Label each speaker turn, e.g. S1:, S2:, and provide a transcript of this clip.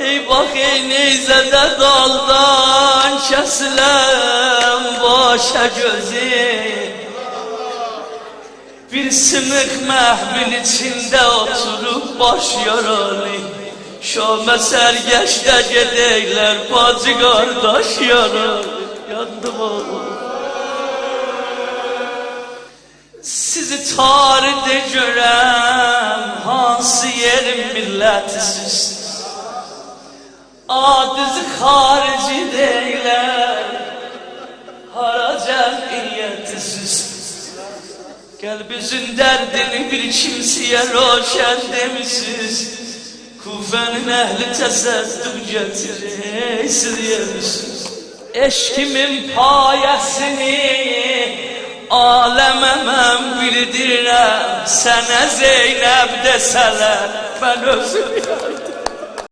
S1: Ey bak ey neyzede daldan kesilen başa gözü, bir sınık mehbil içinde oturup baş yaralı. Şam'a sergeçte gedeyler bacı kardeş yaralı. Yandım oğlum. Sizi tarihte görem hansı yerin milletisiz, adınızı harici deyler, hara cemiyetisiz. Kalbinizin derdini bir kimseye roşen demişsiniz. Kufenin ehli teseddüm getirir siz. Eşkimin payesini aleme mən bildirəm. Sənə Zeynəb desələr, mən özüm